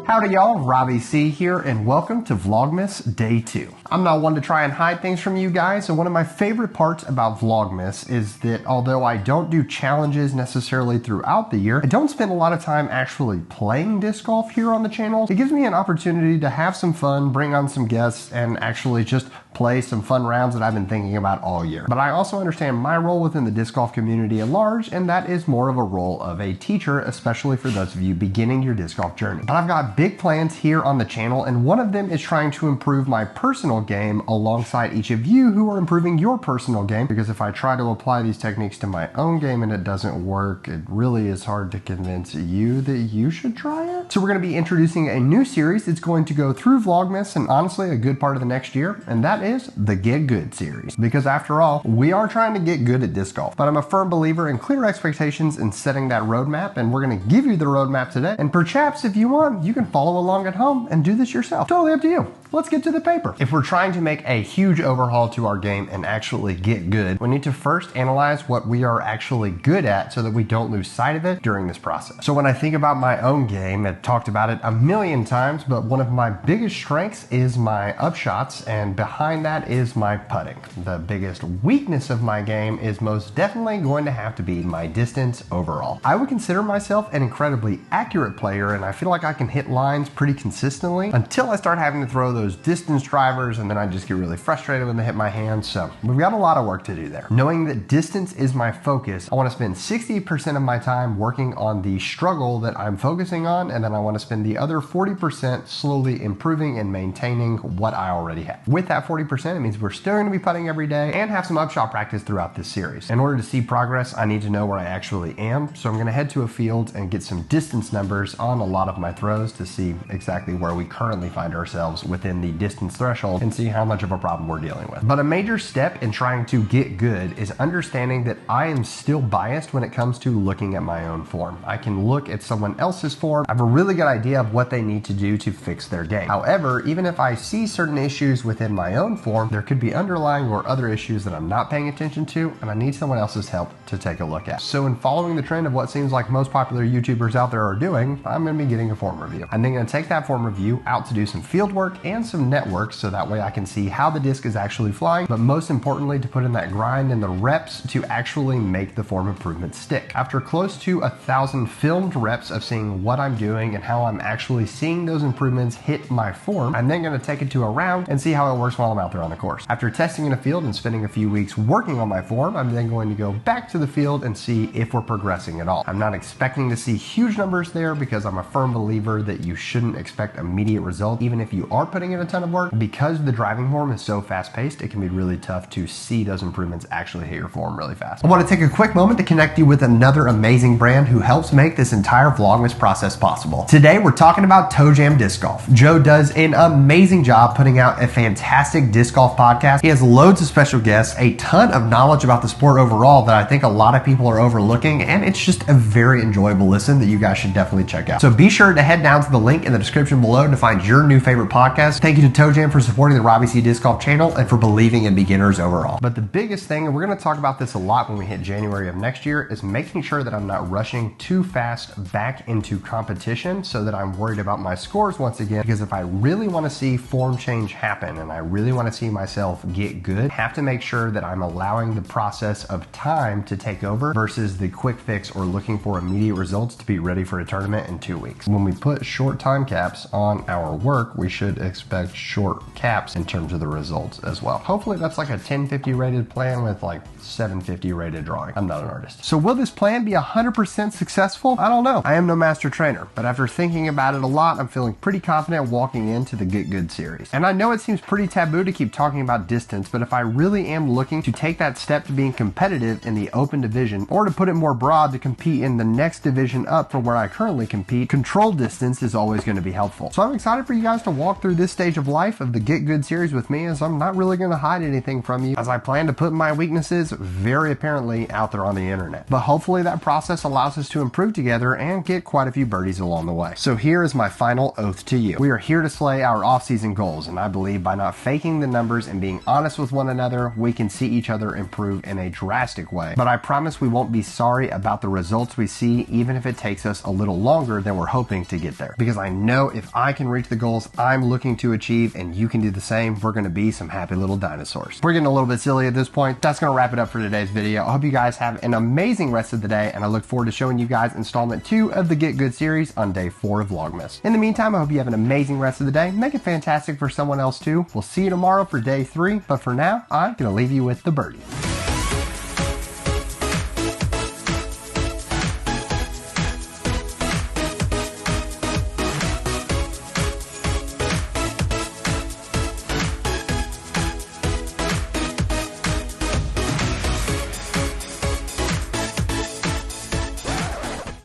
Howdy y'all, Robbie C here, and welcome to Vlogmas Day 2. I'm not one to try and hide things from you guys, and one of my favorite parts about Vlogmas is that although I don't do challenges necessarily throughout the year, I don't spend a lot of time actually playing disc golf here on the channel. It gives me an opportunity to have some fun, bring on some guests, and actually just play some fun rounds that I've been thinking about all year. But I also understand my role within the disc golf community at large, and that is more of a role of a teacher, especially for those of you beginning your disc golf journey. But I've got big plans here on the channel, and one of them is trying to improve my personal game alongside each of you who are improving your personal game, because if I try to apply these techniques to my own game and it doesn't work, it really is hard to convince you that you should try it. So we're going to be introducing a new series that's going to go through Vlogmas and honestly a good part of the next year, and that is the Get Good series. Because after all, we are trying to get good at disc golf, but I'm a firm believer in clear expectations and setting that roadmap, and we're going to give you the roadmap today, and perhaps if you want, you can follow along at home and do this yourself. Totally up to you. Let's get to the paper. If we're trying to make a huge overhaul to our game and actually get good, we need to first analyze what we are actually good at so that we don't lose sight of it during this process. So when I think about my own game, I've talked about it a million times, but one of my biggest strengths is my upshots, and behind that is my putting. The biggest weakness of my game is most definitely going to have to be my distance overall. I would consider myself an incredibly accurate player, and I feel like I can hit lines pretty consistently until I start having to throw those distance drivers, and then I just get really frustrated when they hit my hands. So we've got a lot of work to do there. Knowing that distance is my focus, I want to spend 60% of my time working on the struggle that I'm focusing on, and then I want to spend the other 40% slowly improving and maintaining what I already have. With that 40%, it means we're still going to be putting every day and have some upshot practice throughout this series. In order to see progress, I need to know where I actually am, so I'm going to head to a field and get some distance numbers on a lot of my throws to see exactly where we currently find ourselves within the distance threshold and see how much of a problem we're dealing with. But a major step in trying to get good is understanding that I am still biased when it comes to looking at my own form. I can look at someone else's form, I have a really good idea of what they need to do to fix their game. However, even if I see certain issues within my own form, there could be underlying or other issues that I'm not paying attention to, and I need someone else's help to take a look at. So in following the trend of what seems like most popular YouTubers out there are doing, I'm going to be getting a form review. I'm then going to take that form review out to do some field work and some network, so that way I can see how the disc is actually flying, but most importantly to put in that grind and the reps to actually make the form improvement stick. After close to 1,000 filmed reps of seeing what I'm doing and how I'm actually seeing those improvements hit my form, I'm then going to take it to a round and see how it works while I'm out there on the course. After testing in a field and spending a few weeks working on my form, I'm then going to go back to the field and see if we're progressing at all. I'm not expecting to see huge numbers there because I'm a firm believer that you shouldn't expect immediate results even if you are putting in a ton of work. Because the driving form is so fast-paced, it can be really tough to see those improvements actually hit your form really fast. I want to take a quick moment to connect you with another amazing brand who helps make this entire Vlogmas process possible. Today, we're talking about ToeJam Disc Golf. Joe does an amazing job putting out a fantastic disc golf podcast. He has loads of special guests, a ton of knowledge about the sport overall that I think a lot of people are overlooking, and it's just a very enjoyable listen that you guys should definitely check out. So be sure to head down to the link in the description below to find your new favorite podcast. Thank you to ToeJam for supporting the Robbie C Disc Golf channel and for believing in beginners overall. But the biggest thing, and we're going to talk about this a lot when we hit January of next year, is making sure that I'm not rushing too fast back into competition so that I'm worried about my scores once again, because if I really want to see form change happen and I really want to see myself get good, I have to make sure that I'm allowing the process of time to take over versus the quick fix or looking for immediate results to be ready for a tournament in 2 weeks. When we put short time caps on our work, we should expect short caps in terms of the results as well. Hopefully that's like a 1050 rated plan with like 750 rated drawing. I'm not an artist. So will this plan be 100% successful? I don't know. I am no master trainer, but after thinking about it a lot, I'm feeling pretty confident walking into the Get Good series. And I know it seems pretty taboo to keep talking about distance, but if I really am looking to take that step to being competitive in the open division, or to put it more broad, to compete in the next division up from where I currently compete, control distance is always going to be helpful. So I'm excited for you guys to walk through this stage of life of the Get Good series with me is I'm not really going to hide anything from you, as I plan to put my weaknesses very apparently out there on the internet. But hopefully that process allows us to improve together and get quite a few birdies along the way. So here is my final oath to you. We are here to slay our off-season goals, and I believe by not faking the numbers and being honest with one another, we can see each other improve in a drastic way. But I promise we won't be sorry about the results we see, even if it takes us a little longer than we're hoping to get there. Because I know if I can reach the goals I'm looking to achieve and you can do the same, we're going to be some happy little dinosaurs. We're getting a little bit silly at this point. That's going to wrap it up for today's video. I hope you guys have an amazing rest of the day, and I look forward to showing you guys installment 2 of the Get Good series on day 4 of Vlogmas. In the meantime, I hope you have an amazing rest of the day. Make it fantastic for someone else too. We'll see you tomorrow for day 3, but for now, I'm going to leave you with the birdies.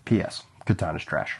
P.S. Katana's trash.